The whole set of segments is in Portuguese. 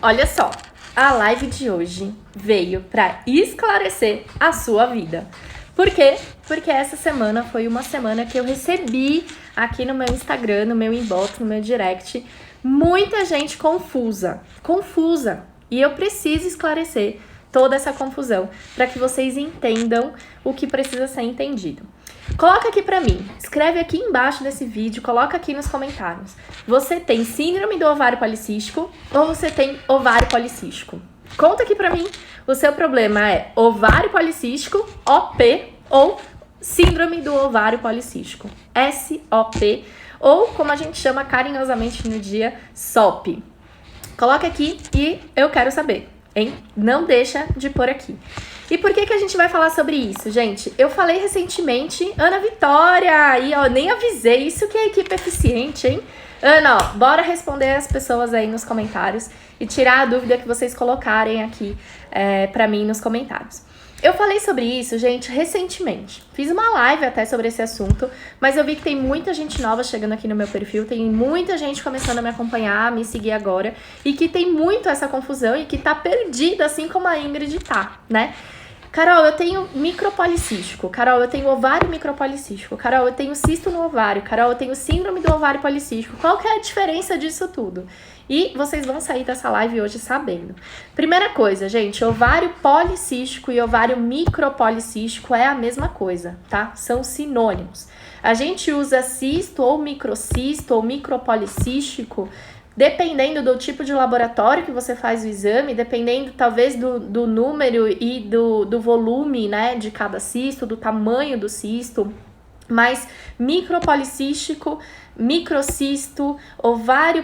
Olha só, a live de hoje veio para esclarecer a sua vida. Por quê? Porque essa semana foi uma semana que eu recebi aqui no meu Instagram, no meu inbox, no meu direct, muita gente confusa. E eu preciso esclarecer toda essa confusão para que vocês entendam o que precisa ser entendido. Coloca aqui pra mim, escreve aqui embaixo desse vídeo, coloca aqui nos comentários. Você tem síndrome do ovário policístico ou você tem ovário policístico? Conta aqui pra mim, o seu problema é ovário policístico, OP, ou síndrome do ovário policístico, SOP, ou como a gente chama carinhosamente no dia, SOP. Coloca aqui e eu quero saber, hein? Não deixa de pôr aqui. E por que a gente vai falar sobre isso, gente? Eu falei recentemente, Ana Vitória, aí ó, nem avisei, isso que é equipe eficiente, hein? Ana, ó, bora responder as pessoas aí nos comentários e tirar a dúvida que vocês colocarem aqui pra mim nos comentários. Eu falei sobre isso, gente, recentemente. Fiz uma live até sobre esse assunto, mas eu vi que tem muita gente nova chegando aqui no meu perfil, tem muita gente começando a me acompanhar, a me seguir agora, e que tem muito essa confusão e que tá perdida, assim como a Ingrid tá, né? Carol, eu tenho micropolicístico. Carol, eu tenho ovário micropolicístico. Carol, eu tenho cisto no ovário. Carol, eu tenho síndrome do ovário policístico. Qual que é a diferença disso tudo? E vocês vão sair dessa live hoje sabendo. Primeira coisa, gente, ovário policístico e ovário micropolicístico é a mesma coisa, tá? São sinônimos. A gente usa cisto ou microcisto ou micropolicístico dependendo do tipo de laboratório que você faz o exame, dependendo talvez do número e do volume, né, de cada cisto, do tamanho do cisto, mas micropolicístico, microcisto, ovário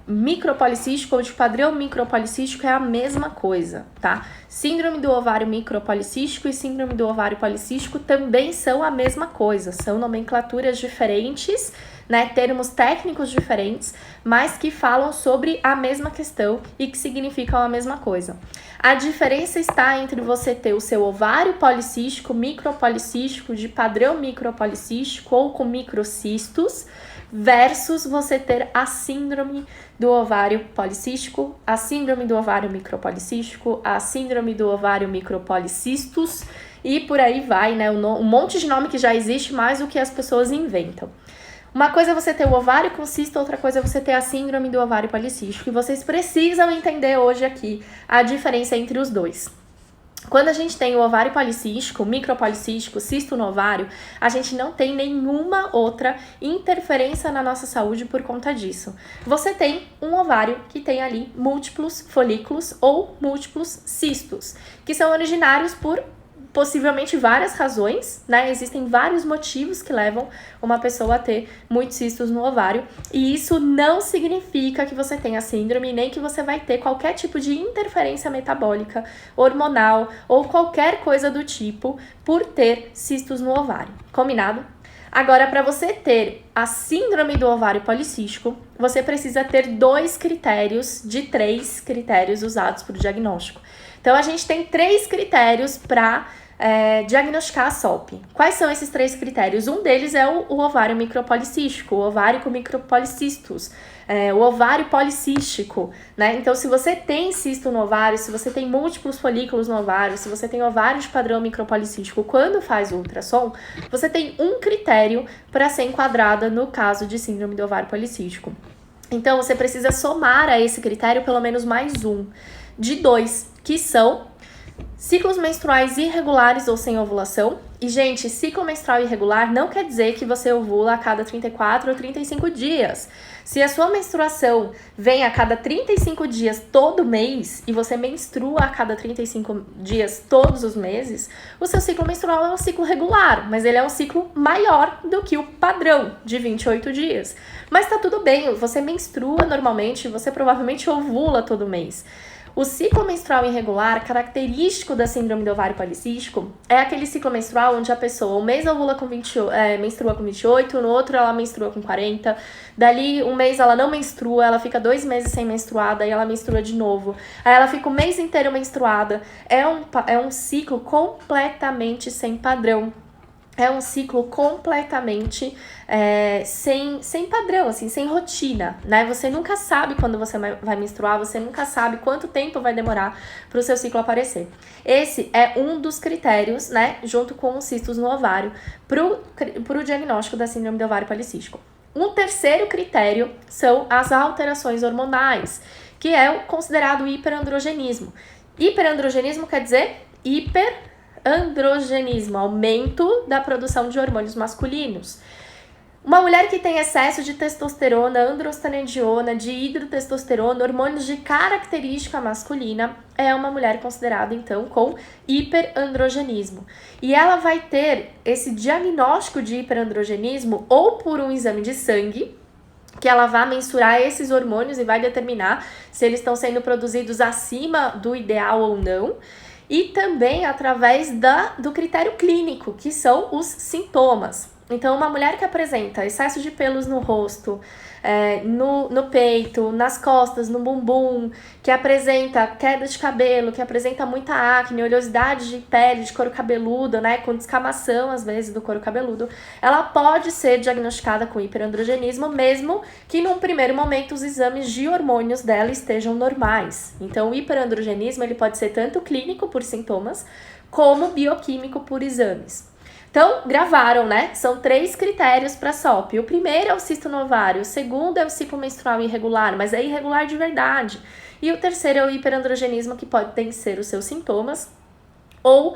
micropolicístico ou de padrão micropolicístico é a mesma coisa, tá? Síndrome do ovário micropolicístico e síndrome do ovário policístico também são a mesma coisa, são nomenclaturas diferentes, né, termos técnicos diferentes, mas que falam sobre a mesma questão e que significam a mesma coisa. A diferença está entre você ter o seu ovário policístico, micropolicístico, de padrão micropolicístico ou com microcistos, versus você ter a síndrome do ovário policístico, a síndrome do ovário micropolicístico, a síndrome do ovário micropolicistos e por aí vai, né? Um monte de nome que já existe, mais o que as pessoas inventam. Uma coisa é você ter o ovário com cisto, outra coisa é você ter a síndrome do ovário policístico. E vocês precisam entender hoje aqui a diferença entre os dois. Quando a gente tem o ovário policístico, micropolicístico, cisto no ovário, a gente não tem nenhuma outra interferência na nossa saúde por conta disso. Você tem um ovário que tem ali múltiplos folículos ou múltiplos cistos, que são originários por possivelmente várias razões, né? Existem vários motivos que levam uma pessoa a ter muitos cistos no ovário, e isso não significa que você tenha síndrome, nem que você vai ter qualquer tipo de interferência metabólica, hormonal ou qualquer coisa do tipo por ter cistos no ovário. Combinado? Agora, para você ter a síndrome do ovário policístico, você precisa ter 2 critérios de 3 critérios usados para o diagnóstico. Então, a gente tem 3 critérios para diagnosticar a SOP. Quais são esses 3 critérios? Um deles é o ovário micropolicístico, o ovário com micropolicistos, o ovário policístico, né? Então, se você tem cisto no ovário, se você tem múltiplos folículos no ovário, se você tem ovário de padrão micropolicístico, quando faz o ultrassom, você tem um critério para ser enquadrada no caso de síndrome do ovário policístico. Então, você precisa somar a esse critério pelo menos mais um, de 2, que são ciclos menstruais irregulares ou sem ovulação. E, gente, ciclo menstrual irregular não quer dizer que você ovula a cada 34 ou 35 dias. Se a sua menstruação vem a cada 35 dias todo mês e você menstrua a cada 35 dias todos os meses, o seu ciclo menstrual é um ciclo regular, mas ele é um ciclo maior do que o padrão de 28 dias. Mas tá tudo bem, você menstrua normalmente, você provavelmente ovula todo mês. O ciclo menstrual irregular, característico da síndrome do ovário policístico, é aquele ciclo menstrual onde a pessoa um mês ovula com menstrua com 28, no outro ela menstrua com 40, dali um mês ela não menstrua, ela fica 2 meses sem menstruar, daí ela menstrua de novo, aí ela fica o mês inteiro menstruada. É um ciclo completamente sem padrão. é um ciclo completamente sem padrão, assim, sem rotina, né? Você nunca sabe quando você vai menstruar, você nunca sabe quanto tempo vai demorar para o seu ciclo aparecer. Esse é um dos critérios, né, junto com os cistos no ovário, pro diagnóstico da síndrome do ovário policístico. Um terceiro critério são as alterações hormonais, que é o considerado hiperandrogenismo. Hiperandrogenismo quer dizer hiperandrogenismo, aumento da produção de hormônios masculinos. Uma mulher que tem excesso de testosterona, androstenediona, de hidrotestosterona, hormônios de característica masculina, é uma mulher considerada, então, com hiperandrogenismo. E ela vai ter esse diagnóstico de hiperandrogenismo ou por um exame de sangue, que ela vai mensurar esses hormônios e vai determinar se eles estão sendo produzidos acima do ideal ou não, e também através do critério clínico, que são os sintomas. Então, uma mulher que apresenta excesso de pelos no rosto, no peito, nas costas, no bumbum, que apresenta queda de cabelo, que apresenta muita acne, oleosidade de pele, de couro cabeludo, né, com descamação, às vezes, do couro cabeludo, ela pode ser diagnosticada com hiperandrogenismo, mesmo que num primeiro momento os exames de hormônios dela estejam normais. Então, o hiperandrogenismo ele pode ser tanto clínico por sintomas, como bioquímico por exames. Então, gravaram, né? São 3 critérios para SOP. O primeiro é o cisto no ovário, o segundo é o ciclo menstrual irregular, mas é irregular de verdade. E o terceiro é o hiperandrogenismo, que podem ser os seus sintomas ou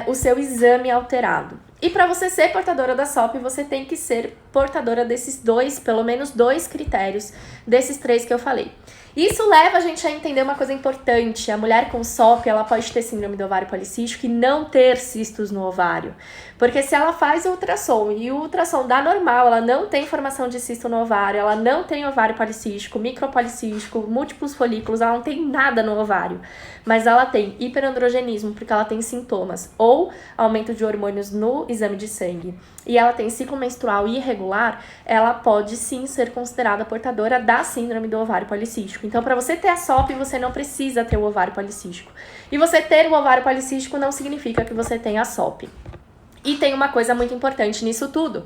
o seu exame alterado. E para você ser portadora da SOP, você tem que ser portadora desses pelo menos 2 critérios, desses 3 que eu falei. Isso leva a gente a entender uma coisa importante. A mulher com SOP, ela pode ter síndrome do ovário policístico e não ter cistos no ovário. Porque se ela faz o ultrassom e o ultrassom dá normal, ela não tem formação de cisto no ovário, ela não tem ovário policístico, micropolicístico, múltiplos folículos, ela não tem nada no ovário. Mas ela tem hiperandrogenismo, porque ela tem sintomas, ou aumento de hormônios no exame de sangue, e ela tem ciclo menstrual irregular, ela pode sim ser considerada portadora da síndrome do ovário policístico. Então, para você ter a SOP, você não precisa ter o ovário policístico. E você ter o ovário policístico não significa que você tenha a SOP. E tem uma coisa muito importante nisso tudo.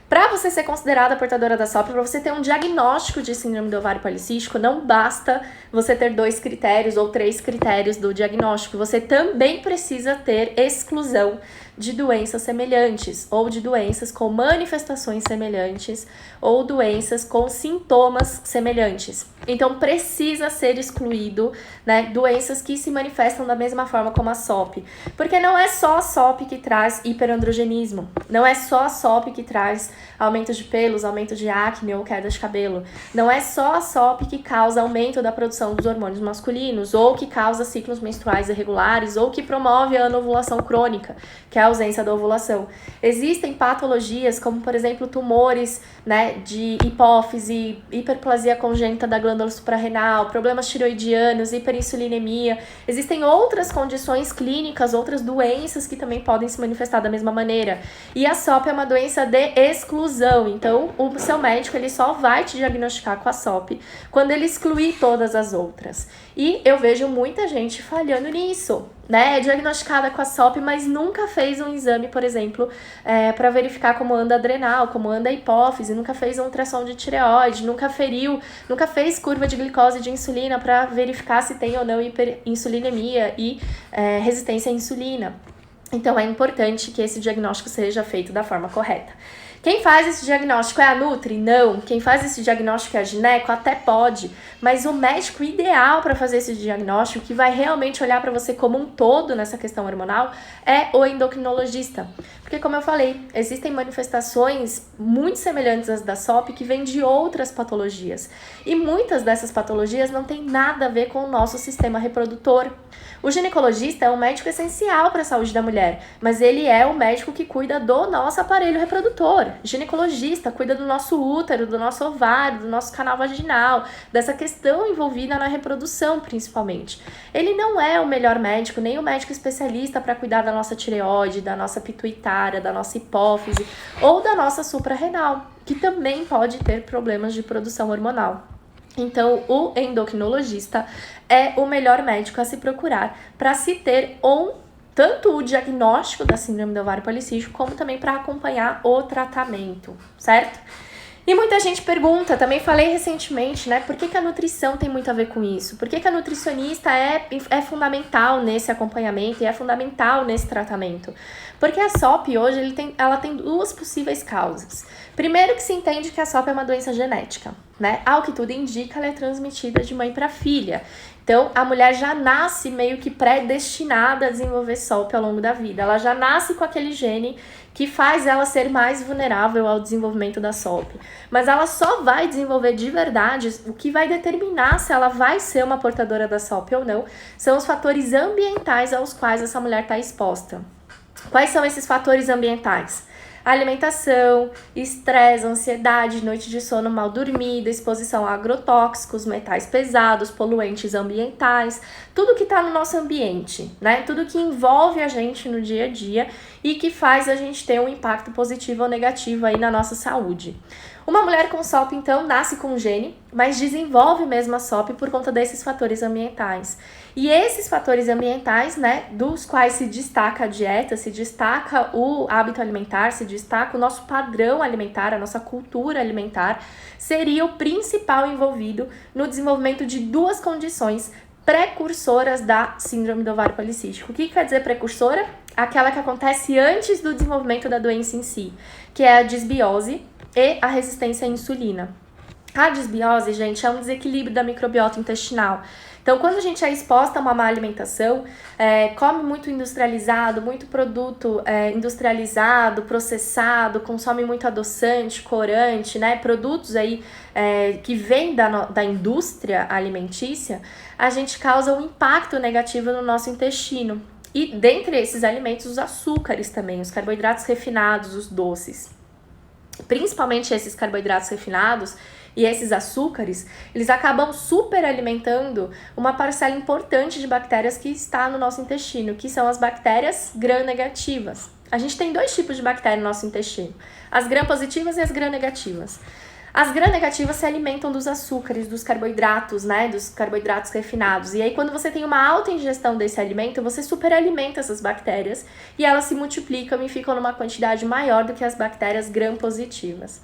Para você ser considerada portadora da SOP, para você ter um diagnóstico de síndrome do ovário policístico, não basta você ter 2 critérios ou 3 critérios do diagnóstico. Você também precisa ter exclusão de doenças semelhantes, ou de doenças com manifestações semelhantes, ou doenças com sintomas semelhantes. Então, precisa ser excluído, né, doenças que se manifestam da mesma forma como a SOP. Porque não é só a SOP que traz hiperandrogenismo, não é só a SOP que traz aumento de pelos, aumento de acne ou queda de cabelo. Não é só a SOP que causa aumento da produção dos hormônios masculinos, ou que causa ciclos menstruais irregulares, ou que promove a anovulação crônica, que é a ausência da ovulação. Existem patologias como, por exemplo, tumores, né, de hipófise, hiperplasia congênita da glândula suprarrenal, problemas tiroidianos, hiperinsulinemia. Existem outras condições clínicas, outras doenças que também podem se manifestar da mesma maneira. E a SOP é uma doença de exclusão. Então, o seu médico ele só vai te diagnosticar com a SOP quando ele excluir todas as outras. E eu vejo muita gente falhando nisso, né? É diagnosticada com a SOP, mas nunca fez um exame, por exemplo, para verificar como anda a adrenal, como anda a hipófise, nunca fez um ultrassom de tireoide, nunca fez curva de glicose e de insulina para verificar se tem ou não hiperinsulinemia e resistência à insulina. Então, é importante que esse diagnóstico seja feito da forma correta. Quem faz esse diagnóstico é a Nutri? Não. Quem faz esse diagnóstico é a gineco? Até pode. Mas o médico ideal para fazer esse diagnóstico, que vai realmente olhar para você como um todo nessa questão hormonal, é o endocrinologista. Porque, como eu falei, existem manifestações muito semelhantes às da SOP que vêm de outras patologias. E muitas dessas patologias não têm nada a ver com o nosso sistema reprodutor. O ginecologista é um médico essencial para a saúde da mulher, mas ele é o médico que cuida do nosso aparelho reprodutor. O ginecologista cuida do nosso útero, do nosso ovário, do nosso canal vaginal, dessa questão envolvida na reprodução, principalmente. Ele não é o melhor médico, nem o médico especialista para cuidar da nossa tireoide, da nossa pituitária, da nossa hipófise ou da nossa suprarrenal, que também pode ter problemas de produção hormonal. Então, o endocrinologista é o melhor médico a se procurar para se ter tanto o diagnóstico da síndrome do ovário policístico, como também para acompanhar o tratamento, certo? E muita gente pergunta, também falei recentemente, né, por que a nutrição tem muito a ver com isso? Por que a nutricionista é fundamental nesse acompanhamento e é fundamental nesse tratamento? Porque a SOP hoje, ela tem duas possíveis causas. Primeiro que se entende que a SOP é uma doença genética, né? Ao que tudo indica, ela é transmitida de mãe para filha. Então, a mulher já nasce meio que predestinada a desenvolver SOP ao longo da vida. Ela já nasce com aquele gene que faz ela ser mais vulnerável ao desenvolvimento da SOP. Mas ela só vai desenvolver de verdade, o que vai determinar se ela vai ser uma portadora da SOP ou não, são os fatores ambientais aos quais essa mulher está exposta. Quais são esses fatores ambientais? Alimentação, estresse, ansiedade, noite de sono mal dormida, exposição a agrotóxicos, metais pesados, poluentes ambientais, tudo que está no nosso ambiente, né? Tudo que envolve a gente no dia a dia e que faz a gente ter um impacto positivo ou negativo aí na nossa saúde. Uma mulher com SOP, então, nasce com gene, mas desenvolve mesmo a SOP por conta desses fatores ambientais. E esses fatores ambientais, né, dos quais se destaca a dieta, se destaca o hábito alimentar, se destaca o nosso padrão alimentar, a nossa cultura alimentar, seria o principal envolvido no desenvolvimento de duas condições precursoras da síndrome do ovário policístico. O que quer dizer precursora? Aquela que acontece antes do desenvolvimento da doença em si, que é a disbiose e a resistência à insulina. A disbiose, gente, é um desequilíbrio da microbiota intestinal. Então, quando a gente é exposta a uma má alimentação, come muito industrializado, muito produto industrializado, processado, consome muito adoçante, corante, né? Produtos aí que vêm da indústria alimentícia, a gente causa um impacto negativo no nosso intestino. E dentre esses alimentos, os açúcares também, os carboidratos refinados, os doces. Principalmente esses carboidratos refinados e esses açúcares, eles acabam superalimentando uma parcela importante de bactérias que está no nosso intestino, que são as bactérias gram-negativas. A gente tem dois tipos de bactéria no nosso intestino, as gram-positivas e as gram-negativas. As gram-negativas se alimentam dos açúcares, dos carboidratos, né, dos carboidratos refinados. E aí, quando você tem uma alta ingestão desse alimento, você superalimenta essas bactérias e elas se multiplicam e ficam numa quantidade maior do que as bactérias gram-positivas.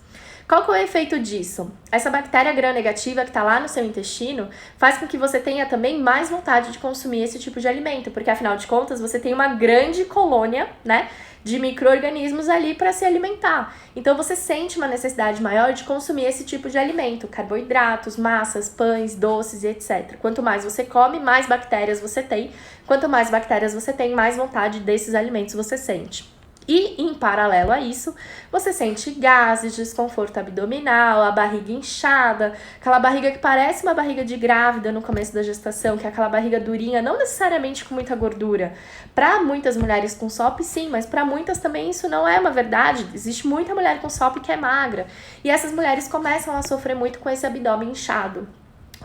Qual que é o efeito disso? Essa bactéria gram-negativa que está lá no seu intestino faz com que você tenha também mais vontade de consumir esse tipo de alimento, porque afinal de contas você tem uma grande colônia, né, de micro-organismos ali para se alimentar. Então você sente uma necessidade maior de consumir esse tipo de alimento, carboidratos, massas, pães, doces e etc. Quanto mais você come, mais bactérias você tem. Quanto mais bactérias você tem, mais vontade desses alimentos você sente. E, em paralelo a isso, você sente gases, desconforto abdominal, a barriga inchada, aquela barriga que parece uma barriga de grávida no começo da gestação, que é aquela barriga durinha, não necessariamente com muita gordura. Para muitas mulheres com SOP, sim, mas para muitas também isso não é uma verdade. Existe muita mulher com SOP que é magra. E essas mulheres começam a sofrer muito com esse abdômen inchado,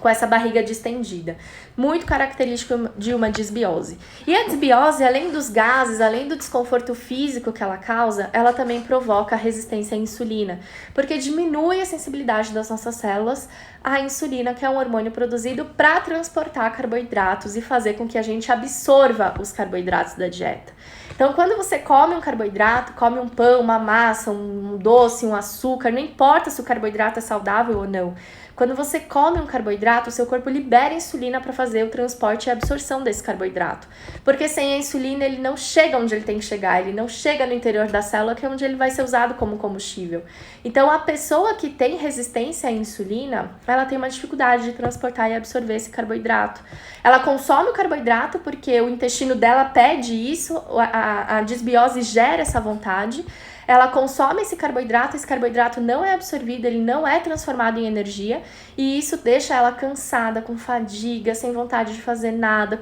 com essa barriga distendida, muito característico de uma disbiose. E a disbiose, além dos gases, além do desconforto físico que ela causa, ela também provoca a resistência à insulina, porque diminui a sensibilidade das nossas células à insulina, que é um hormônio produzido para transportar carboidratos e fazer com que a gente absorva os carboidratos da dieta. Então, quando você come um carboidrato, come um pão, uma massa, um doce, um açúcar, não importa se o carboidrato é saudável ou não. Quando você come um carboidrato, o seu corpo libera insulina para fazer o transporte e a absorção desse carboidrato. Porque sem a insulina, ele não chega onde ele tem que chegar, ele não chega no interior da célula, que é onde ele vai ser usado como combustível. Então, a pessoa que tem resistência à insulina, ela tem uma dificuldade de transportar e absorver esse carboidrato. Ela consome o carboidrato porque o intestino dela pede isso, a disbiose gera essa vontade. Ela consome esse carboidrato não é absorvido, ele não é transformado em energia, e isso deixa ela cansada, com fadiga, sem vontade de fazer nada,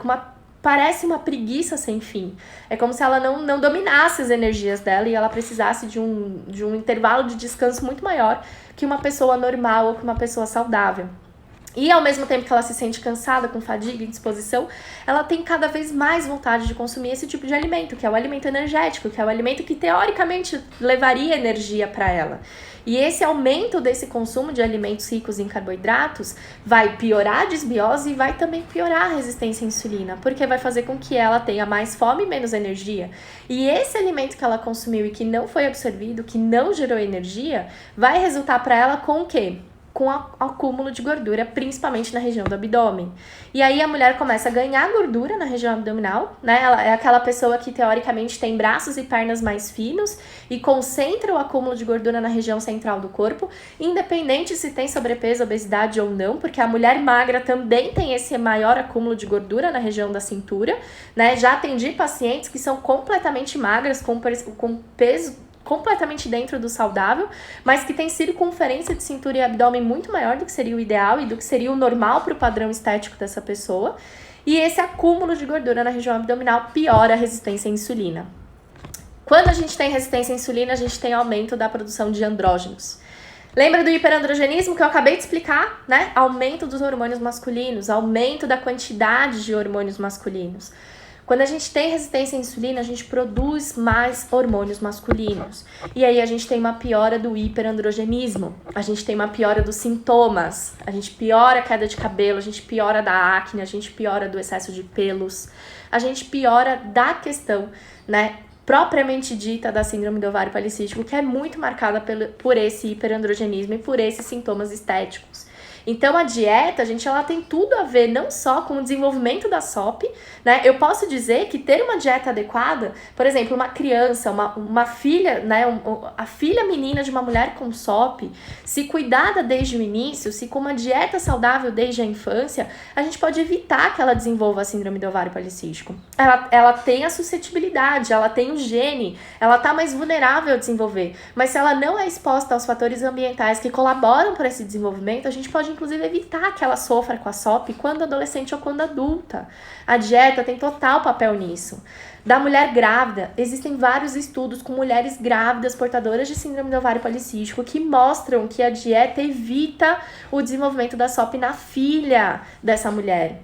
parece uma preguiça sem fim. É como se ela não dominasse as energias dela e ela precisasse de um intervalo de descanso muito maior que uma pessoa normal ou que uma pessoa saudável. E ao mesmo tempo que ela se sente cansada, com fadiga e disposição, ela tem cada vez mais vontade de consumir esse tipo de alimento, que é o alimento energético, que é o alimento que teoricamente levaria energia para ela. E esse aumento desse consumo de alimentos ricos em carboidratos vai piorar a desbiose e vai também piorar a resistência à insulina, porque vai fazer com que ela tenha mais fome e menos energia. E esse alimento que ela consumiu e que não foi absorvido, que não gerou energia, vai resultar para ela com o quê? Com acúmulo de gordura, principalmente na região do abdômen. E aí a mulher começa a ganhar gordura na região abdominal, né? Ela é aquela pessoa que teoricamente tem braços e pernas mais finos e concentra o acúmulo de gordura na região central do corpo, independente se tem sobrepeso, obesidade ou não, porque a mulher magra também tem esse maior acúmulo de gordura na região da cintura, né? Já atendi pacientes que são completamente magras, com peso completamente dentro do saudável, mas que tem circunferência de cintura e abdômen muito maior do que seria o ideal e do que seria o normal para o padrão estético dessa pessoa. E esse acúmulo de gordura na região abdominal piora a resistência à insulina. Quando a gente tem resistência à insulina, a gente tem aumento da produção de andrógenos. Lembra do hiperandrogenismo que eu acabei de explicar, né? Aumento dos hormônios masculinos, aumento da quantidade de hormônios masculinos. Quando a gente tem resistência à insulina, a gente produz mais hormônios masculinos. E aí a gente tem uma piora do hiperandrogenismo, a gente tem uma piora dos sintomas, a gente piora a queda de cabelo, a gente piora da acne, a gente piora do excesso de pelos, a gente piora da questão, né, propriamente dita da síndrome do ovário policístico, que é muito marcada por esse hiperandrogenismo e por esses sintomas estéticos. Então a dieta, gente, ela tem tudo a ver não só com o desenvolvimento da SOP, né? Eu posso dizer que ter uma dieta adequada, por exemplo, uma criança, uma filha, né? A filha menina de uma mulher com SOP, se cuidada desde o início, se com uma dieta saudável desde a infância, a gente pode evitar que ela desenvolva a síndrome do ovário policístico. Ela tem a suscetibilidade, ela tem o gene, ela tá mais vulnerável a desenvolver, mas se ela não é exposta aos fatores ambientais que colaboram para esse desenvolvimento, a gente pode inclusive evitar que ela sofra com a SOP quando adolescente ou quando adulta. A dieta tem total papel nisso. Da mulher grávida, existem vários estudos com mulheres grávidas portadoras de síndrome do ovário policístico que mostram que a dieta evita o desenvolvimento da SOP na filha dessa mulher.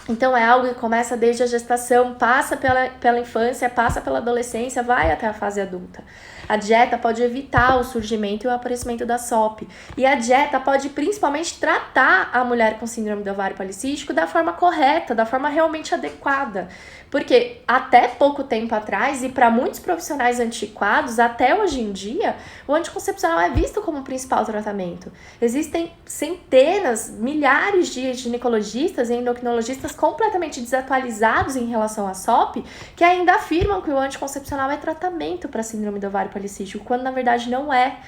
Então é algo que começa desde a gestação, passa pela infância, passa pela adolescência, vai até a fase adulta. A dieta pode evitar o surgimento e o aparecimento da SOP. E a dieta pode principalmente tratar a mulher com síndrome do ovário policístico da forma correta, da forma realmente adequada. Porque até pouco tempo atrás, e para muitos profissionais antiquados, até hoje em dia, o anticoncepcional é visto como o principal tratamento. Existem centenas, milhares de ginecologistas e endocrinologistas completamente desatualizados em relação à SOP, que ainda afirmam que o anticoncepcional é tratamento para síndrome do ovário policístico, quando na verdade não é.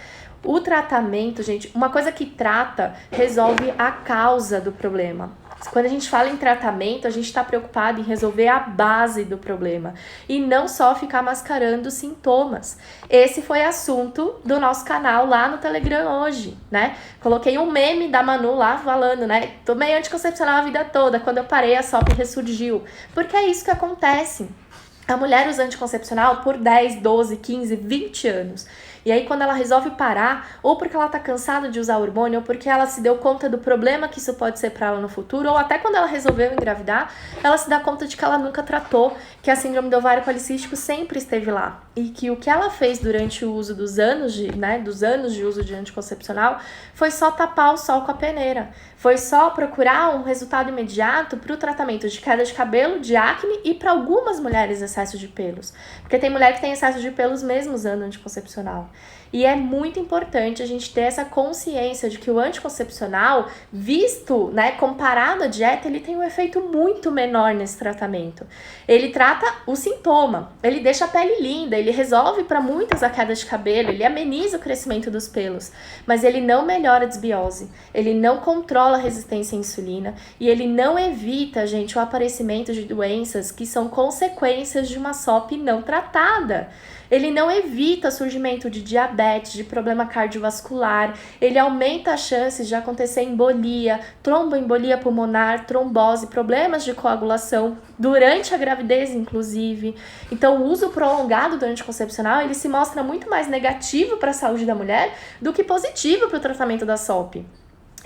O tratamento, gente, uma coisa que trata, resolve a causa do problema. Quando a gente fala em tratamento, a gente está preocupado em resolver a base do problema e não só ficar mascarando os sintomas. Esse foi assunto do nosso canal lá no Telegram hoje, né? Coloquei um meme da Manu lá falando, né? Tomei anticoncepcional a vida toda, quando eu parei a SOP ressurgiu. Porque é isso que acontece. A mulher usa anticoncepcional por 10, 12, 15, 20 anos. E aí quando ela resolve parar, ou porque ela tá cansada de usar hormônio, ou porque ela se deu conta do problema que isso pode ser para ela no futuro, ou até quando ela resolveu engravidar, ela se dá conta de que ela nunca tratou, que a síndrome do ovário policístico sempre esteve lá. E que o que ela fez durante o uso dos anos de uso de anticoncepcional foi só tapar o sol com a peneira. Foi só procurar um resultado imediato para o tratamento de queda de cabelo, de acne e para algumas mulheres excesso de pelos. Porque tem mulher que tem excesso de pelos mesmo usando anticoncepcional. E é muito importante a gente ter essa consciência de que o anticoncepcional, visto, né, comparado à dieta, ele tem um efeito muito menor nesse tratamento. Ele trata o sintoma, ele deixa a pele linda, ele resolve para muitas a queda de cabelo, ele ameniza o crescimento dos pelos, mas ele não melhora a desbiose, ele não controla a resistência à insulina e ele não evita, gente, o aparecimento de doenças que são consequências de uma SOP não tratada. Ele não evita o surgimento de diabetes, de problema cardiovascular, ele aumenta as chances de acontecer embolia, tromboembolia pulmonar, trombose, problemas de coagulação, durante a gravidez, inclusive. Então, o uso prolongado do anticoncepcional, ele se mostra muito mais negativo para a saúde da mulher do que positivo para o tratamento da SOP.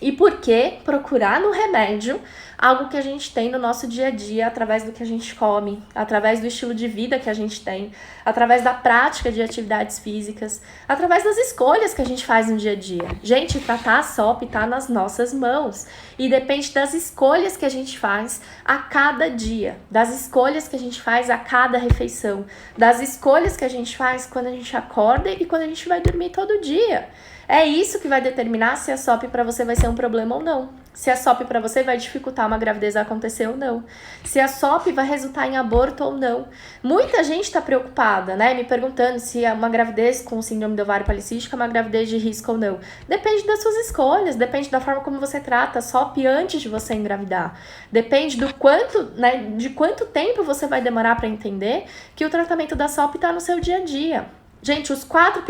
E por que procurar no remédio algo que a gente tem no nosso dia a dia, através do que a gente come, através do estilo de vida que a gente tem, através da prática de atividades físicas, através das escolhas que a gente faz no dia a dia. Gente, tratar a SOP tá nas nossas mãos e depende das escolhas que a gente faz a cada dia, das escolhas que a gente faz a cada refeição, das escolhas que a gente faz quando a gente acorda e quando a gente vai dormir todo dia. É isso que vai determinar se a SOP para você vai ser um problema ou não. Se a SOP para você vai dificultar uma gravidez a acontecer ou não. Se a SOP vai resultar em aborto ou não. Muita gente está preocupada, né? Me perguntando se uma gravidez com síndrome do ovário policístico é uma gravidez de risco ou não. Depende das suas escolhas, depende da forma como você trata a SOP antes de você engravidar. Depende do quanto, né, de quanto tempo você vai demorar para entender que o tratamento da SOP está no seu dia a dia. Gente, os 4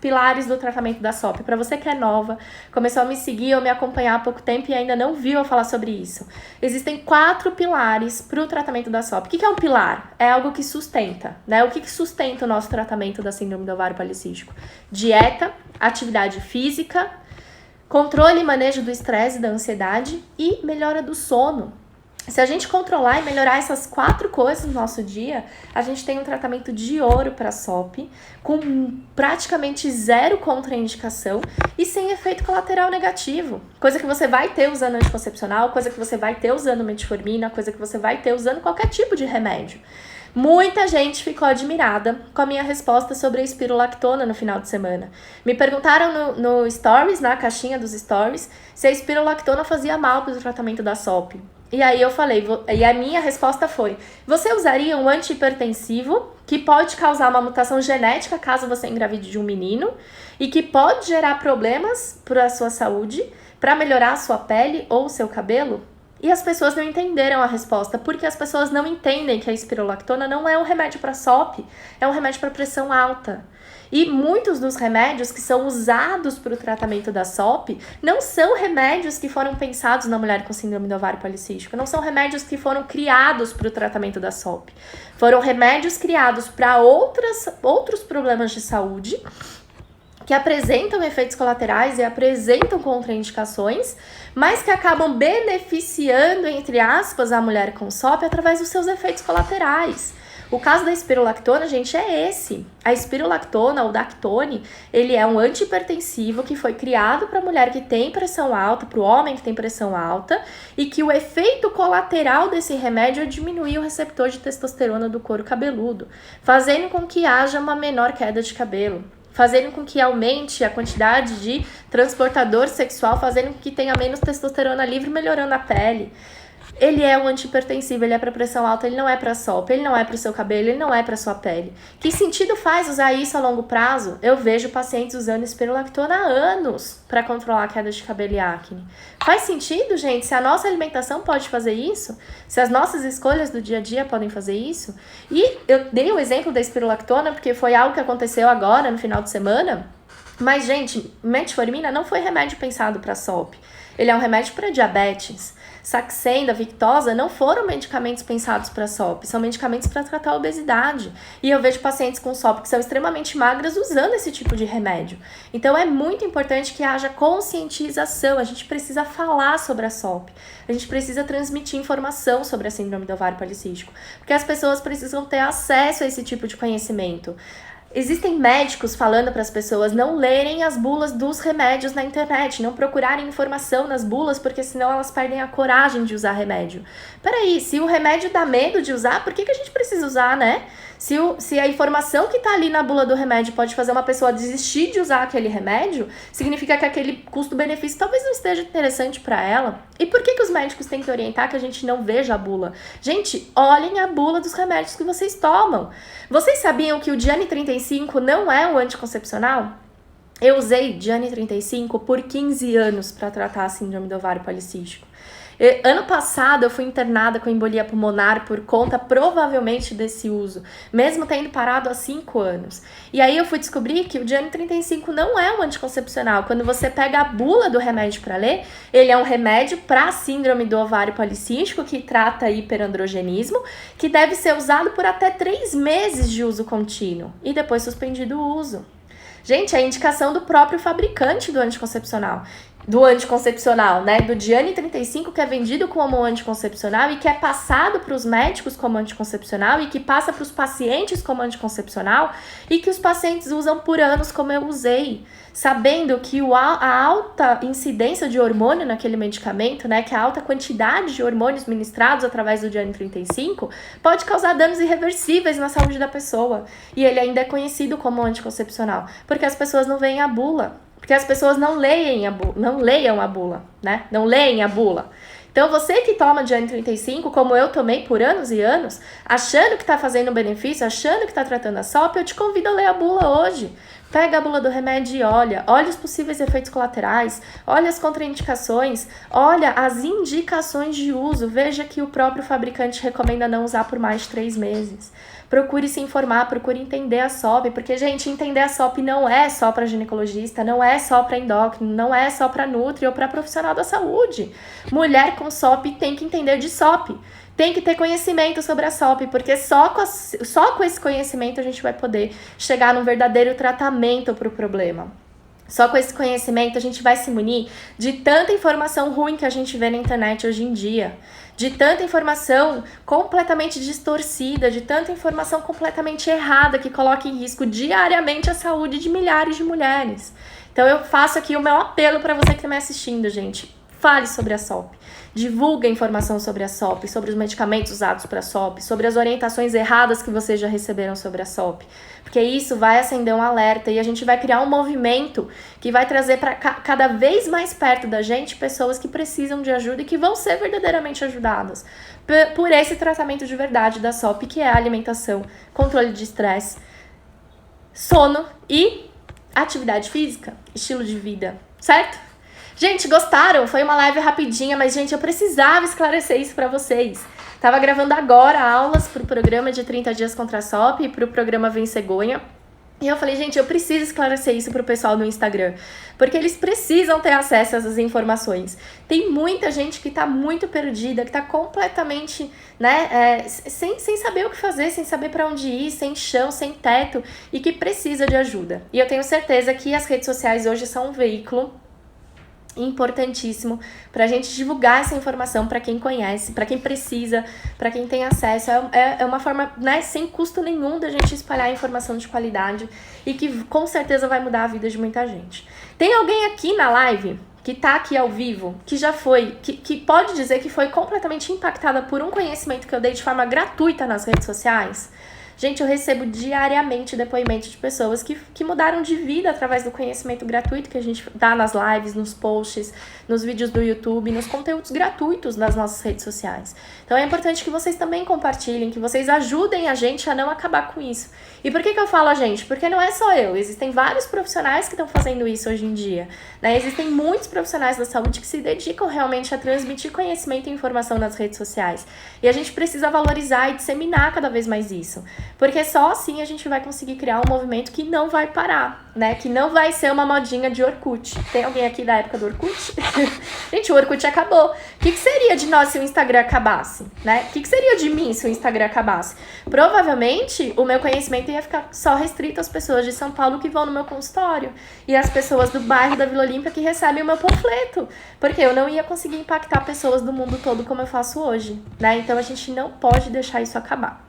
pilares do tratamento da SOP, para você que é nova, começou a me seguir ou me acompanhar há pouco tempo e ainda não viu eu falar sobre isso. Existem 4 pilares para o tratamento da SOP. O que é um pilar? É algo que sustenta, né? O que sustenta o nosso tratamento da síndrome do ovário policístico? Dieta, atividade física, controle e manejo do estresse e da ansiedade e melhora do sono. Se a gente controlar e melhorar essas 4 coisas no nosso dia, a gente tem um tratamento de ouro para SOP, com praticamente 0 contraindicação e sem efeito colateral negativo. Coisa que você vai ter usando anticoncepcional, coisa que você vai ter usando metformina, coisa que você vai ter usando qualquer tipo de remédio. Muita gente ficou admirada com a minha resposta sobre a espirulactona no final de semana. Me perguntaram no Stories, na caixinha dos Stories, se a espirulactona fazia mal para o tratamento da SOP. E aí eu falei, e a minha resposta foi: você usaria um antihipertensivo que pode causar uma mutação genética caso você engravide de um menino e que pode gerar problemas para a sua saúde, para melhorar a sua pele ou o seu cabelo? E as pessoas não entenderam a resposta, porque as pessoas não entendem que a espirulactona não é um remédio para SOP, é um remédio para pressão alta. E muitos dos remédios que são usados para o tratamento da SOP não são remédios que foram pensados na mulher com síndrome do ovário policístico, não são remédios que foram criados para o tratamento da SOP. Foram remédios criados para outros problemas de saúde que apresentam efeitos colaterais e apresentam contraindicações, mas que acabam beneficiando, entre aspas, a mulher com SOP através dos seus efeitos colaterais. O caso da espirulactona, gente, é esse. A espirulactona, ou Dactone, ele é um antihipertensivo que foi criado para a mulher que tem pressão alta, para o homem que tem pressão alta, e que o efeito colateral desse remédio é diminuir o receptor de testosterona do couro cabeludo, fazendo com que haja uma menor queda de cabelo, fazendo com que aumente a quantidade de transportador sexual, fazendo com que tenha menos testosterona livre, melhorando a pele. Ele é um antihipertensivo, ele é para pressão alta, ele não é para SOP, ele não é para o seu cabelo, ele não é para sua pele. Que sentido faz usar isso a longo prazo? Eu vejo pacientes usando espirulactona há anos para controlar a queda de cabelo e acne. Faz sentido, gente? Se a nossa alimentação pode fazer isso, se as nossas escolhas do dia a dia podem fazer isso. E eu dei o exemplo da espirulactona porque foi algo que aconteceu agora no final de semana. Mas, gente, metformina não foi remédio pensado para SOP. Ele é um remédio para diabetes. Saxenda, Victoza não foram medicamentos pensados para SOP, são medicamentos para tratar a obesidade. E eu vejo pacientes com SOP que são extremamente magras usando esse tipo de remédio. Então é muito importante que haja conscientização, a gente precisa falar sobre a SOP, a gente precisa transmitir informação sobre a síndrome do ovário policístico, porque as pessoas precisam ter acesso a esse tipo de conhecimento. Existem médicos falando para as pessoas não lerem as bulas dos remédios na internet, não procurarem informação nas bulas, porque senão elas perdem a coragem de usar remédio. Peraí, se o remédio dá medo de usar, por que a gente precisa usar, né? Se a informação que está ali na bula do remédio pode fazer uma pessoa desistir de usar aquele remédio, significa que aquele custo-benefício talvez não esteja interessante para ela. E por que os médicos têm que orientar que a gente não veja a bula? Gente, olhem a bula dos remédios que vocês tomam. Vocês sabiam que o Diane 35 não é um anticoncepcional? Eu usei Diane 35 por 15 anos para tratar a síndrome do ovário policístico. Ano passado eu fui internada com embolia pulmonar por conta provavelmente desse uso, mesmo tendo parado há 5 anos. E aí eu fui descobrir que o Diane 35 não é um anticoncepcional. Quando você pega a bula do remédio para ler, ele é um remédio para síndrome do ovário policístico que trata hiperandrogenismo, que deve ser usado por até 3 meses de uso contínuo e depois suspendido o uso. Gente, é a indicação do próprio fabricante do anticoncepcional. do anticoncepcional, né? Do Diane 35, que é vendido como anticoncepcional e que é passado para os médicos como anticoncepcional e que passa para os pacientes como anticoncepcional e que os pacientes usam por anos como eu usei, sabendo que a alta incidência de hormônio naquele medicamento, né, que a alta quantidade de hormônios ministrados através do Diane 35 pode causar danos irreversíveis na saúde da pessoa. E ele ainda é conhecido como anticoncepcional, porque as pessoas não veem a bula. Porque as pessoas não leiam a bula, né? Não leem a bula. Então, você que toma Diane 35, como eu tomei por anos e anos, achando que está fazendo um benefício, achando que está tratando a SOP, eu te convido a ler a bula hoje. Pega a bula do remédio e olha os possíveis efeitos colaterais, olha as contraindicações, olha as indicações de uso, veja que o próprio fabricante recomenda não usar por mais de 3 meses. Procure se informar, procure entender a SOP, porque, gente, entender a SOP não é só para ginecologista, não é só para endócrino, não é só para nutri ou para profissional da saúde. Mulher com SOP tem que entender de SOP, tem que ter conhecimento sobre a SOP, porque só com esse conhecimento a gente vai poder chegar num verdadeiro tratamento para o problema. Só com esse conhecimento a gente vai se munir de tanta informação ruim que a gente vê na internet hoje em dia, de tanta informação completamente distorcida, de tanta informação completamente errada que coloca em risco diariamente a saúde de milhares de mulheres. Então eu faço aqui o meu apelo para você que está me assistindo, gente. Fale sobre a SOP, divulgue a informação sobre a SOP, sobre os medicamentos usados para a SOP, sobre as orientações erradas que vocês já receberam sobre a SOP, porque isso vai acender um alerta e a gente vai criar um movimento que vai trazer para cada vez mais perto da gente pessoas que precisam de ajuda e que vão ser verdadeiramente ajudadas por esse tratamento de verdade da SOP, que é a alimentação, controle de estresse, sono e atividade física, estilo de vida, certo? Gente, gostaram? Foi uma live rapidinha, mas, gente, eu precisava esclarecer isso pra vocês. Tava gravando agora aulas pro programa de 30 dias contra a SOP e pro programa Vem Cegonha. E eu falei, gente, eu preciso esclarecer isso pro pessoal no Instagram, porque eles precisam ter acesso a essas informações. Tem muita gente que tá muito perdida, que tá completamente, né, sem saber o que fazer, sem saber para onde ir, sem chão, sem teto, e que precisa de ajuda. E eu tenho certeza que as redes sociais hoje são um veículo importantíssimo para a gente divulgar essa informação para quem conhece, para quem precisa, para quem tem acesso. É uma forma, né, sem custo nenhum da gente espalhar informação de qualidade e que com certeza vai mudar a vida de muita gente. Tem alguém aqui na live que tá aqui ao vivo, que já foi, que pode dizer que foi completamente impactada por um conhecimento que eu dei de forma gratuita nas redes sociais? Gente, eu recebo diariamente depoimentos de pessoas que mudaram de vida através do conhecimento gratuito que a gente dá nas lives, nos posts, nos vídeos do YouTube, nos conteúdos gratuitos das nossas redes sociais. Então é importante que vocês também compartilhem, que vocês ajudem a gente a não acabar com isso. E por que eu falo a gente? Porque não é só eu, existem vários profissionais que estão fazendo isso hoje em dia, né? Existem muitos profissionais da saúde que se dedicam realmente a transmitir conhecimento e informação nas redes sociais. E a gente precisa valorizar e disseminar cada vez mais isso. Porque só assim a gente vai conseguir criar um movimento que não vai parar, né? Que não vai ser uma modinha de Orkut. Tem alguém aqui da época do Orkut? Gente, o Orkut acabou. O que seria de nós se o Instagram acabasse, né? O que seria de mim se o Instagram acabasse? Provavelmente o meu conhecimento ia ficar só restrito às pessoas de São Paulo que vão no meu consultório e às pessoas do bairro da Vila Olímpia que recebem o meu panfleto. Porque eu não ia conseguir impactar pessoas do mundo todo como eu faço hoje, né? Então a gente não pode deixar isso acabar.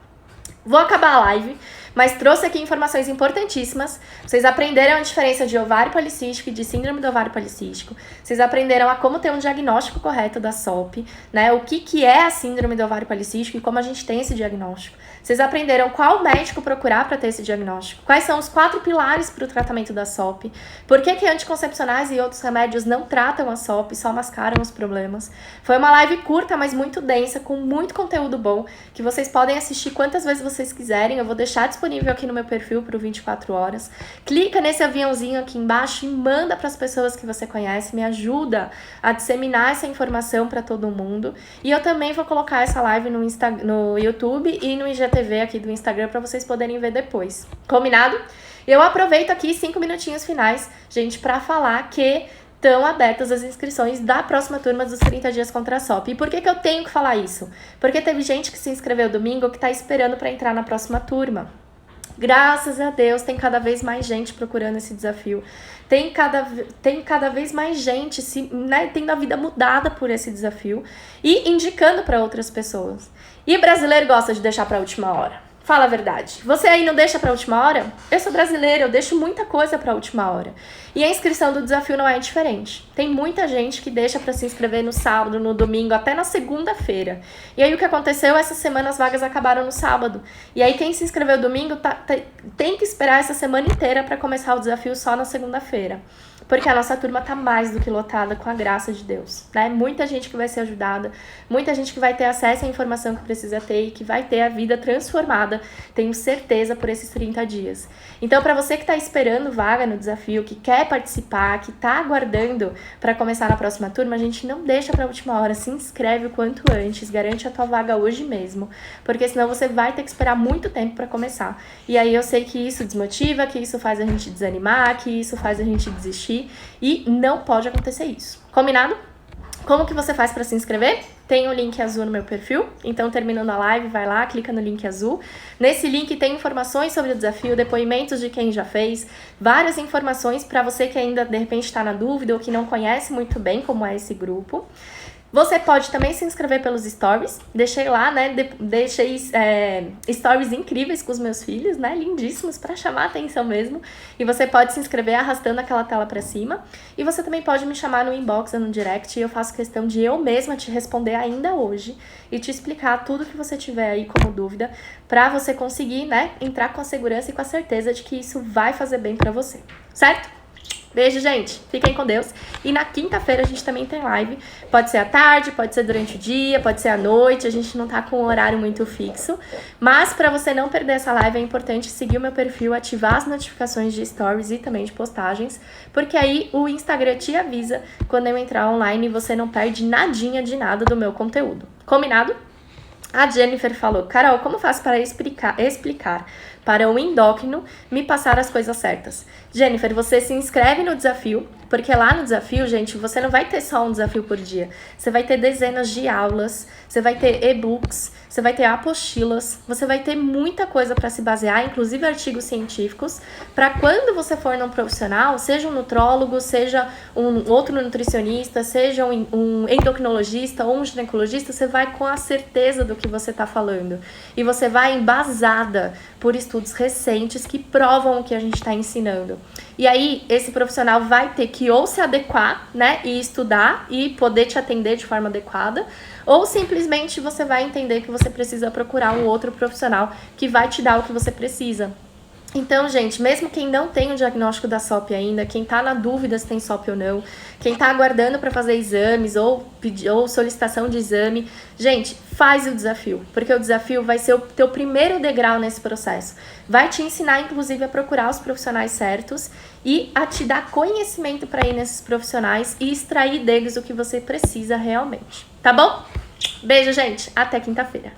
Vou acabar a live, mas trouxe aqui informações importantíssimas. Vocês aprenderam a diferença de ovário policístico e de síndrome do ovário policístico. Vocês aprenderam a como ter um diagnóstico correto da SOP, né? O que é a síndrome do ovário policístico e como a gente tem esse diagnóstico. Vocês aprenderam qual médico procurar para ter esse diagnóstico. Quais são os 4 pilares para o tratamento da SOP. Por que anticoncepcionais e outros remédios não tratam a SOP, só mascaram os problemas. Foi uma live curta, mas muito densa, com muito conteúdo bom, que vocês podem assistir quantas vezes vocês quiserem. Eu vou deixar disponível aqui no meu perfil pro 24 horas. Clica nesse aviãozinho aqui embaixo e manda para as pessoas que você conhece. Me ajuda a disseminar essa informação para todo mundo. E eu também vou colocar essa live no YouTube e no IGTV aqui do Instagram para vocês poderem ver depois. Combinado? Eu aproveito aqui 5 minutinhos finais, gente, para falar que estão abertas as inscrições da próxima turma dos 30 dias contra a SOP. E por que eu tenho que falar isso? Porque teve gente que se inscreveu domingo que está esperando para entrar na próxima turma. Graças a Deus, tem cada vez mais gente procurando esse desafio. Tem cada vez mais gente tendo a vida mudada por esse desafio e indicando para outras pessoas. E brasileiro gosta de deixar para a última hora. Fala a verdade. Você aí não deixa pra última hora? Eu sou brasileira, eu deixo muita coisa pra última hora. E a inscrição do desafio não é diferente. Tem muita gente que deixa pra se inscrever no sábado, no domingo, até na segunda-feira. E aí o que aconteceu? Essa semana as vagas acabaram no sábado. E aí quem se inscreveu domingo tem que esperar essa semana inteira pra começar o desafio só na segunda-feira. Porque a nossa turma tá mais do que lotada com a graça de Deus, né? Muita gente que vai ser ajudada, muita gente que vai ter acesso à informação que precisa ter e que vai ter a vida transformada, tenho certeza, por esses 30 dias. Então, para você que tá esperando vaga no desafio, que quer participar, que tá aguardando para começar na próxima turma, a gente não deixa pra última hora, se inscreve o quanto antes, garante a tua vaga hoje mesmo, porque senão você vai ter que esperar muito tempo para começar. E aí eu sei que isso desmotiva, que isso faz a gente desanimar, que isso faz a gente desistir, e não pode acontecer isso. Combinado? Como que você faz para se inscrever? Tem o link azul no meu perfil, então terminando a live, vai lá, clica no link azul. Nesse link tem informações sobre o desafio, depoimentos de quem já fez, várias informações para você que ainda de repente está na dúvida ou que não conhece muito bem como é esse grupo. Você pode também se inscrever pelos stories, deixei lá, né, stories incríveis com os meus filhos, né, lindíssimos, para chamar a atenção mesmo, e você pode se inscrever arrastando aquela tela para cima, e você também pode me chamar no inbox ou no direct, e eu faço questão de eu mesma te responder ainda hoje, e te explicar tudo que você tiver aí como dúvida, para você conseguir, né, entrar com a segurança e com a certeza de que isso vai fazer bem para você, certo? Beijo, gente. Fiquem com Deus. E na quinta-feira a gente também tem live. Pode ser à tarde, pode ser durante o dia, pode ser à noite. A gente não tá com um horário muito fixo. Mas para você não perder essa live, é importante seguir o meu perfil, ativar as notificações de stories e também de postagens. Porque aí o Instagram te avisa quando eu entrar online e você não perde nadinha de nada do meu conteúdo. Combinado? A Jennifer falou: Carol, como faço para explicar para o endócrino me passar as coisas certas? Jennifer, você se inscreve no desafio, porque lá no desafio, gente, você não vai ter só um desafio por dia. Você vai ter dezenas de aulas, você vai ter e-books, você vai ter apostilas, você vai ter muita coisa para se basear, inclusive artigos científicos, para quando você for num profissional, seja um nutrólogo, seja um outro nutricionista, seja um endocrinologista ou um ginecologista, você vai com a certeza do que você está falando. E você vai embasada por estudos recentes que provam o que a gente está ensinando. E aí, esse profissional vai ter que ou se adequar, né, e estudar e poder te atender de forma adequada, ou simplesmente você vai entender que você precisa procurar um outro profissional que vai te dar o que você precisa. Então, gente, mesmo quem não tem o diagnóstico da SOP ainda, quem tá na dúvida se tem SOP ou não, quem tá aguardando para fazer exames ou solicitação de exame, gente, faz o desafio, porque o desafio vai ser o teu primeiro degrau nesse processo. Vai te ensinar, inclusive, a procurar os profissionais certos e a te dar conhecimento para ir nesses profissionais e extrair deles o que você precisa realmente, tá bom? Beijo, gente, até quinta-feira.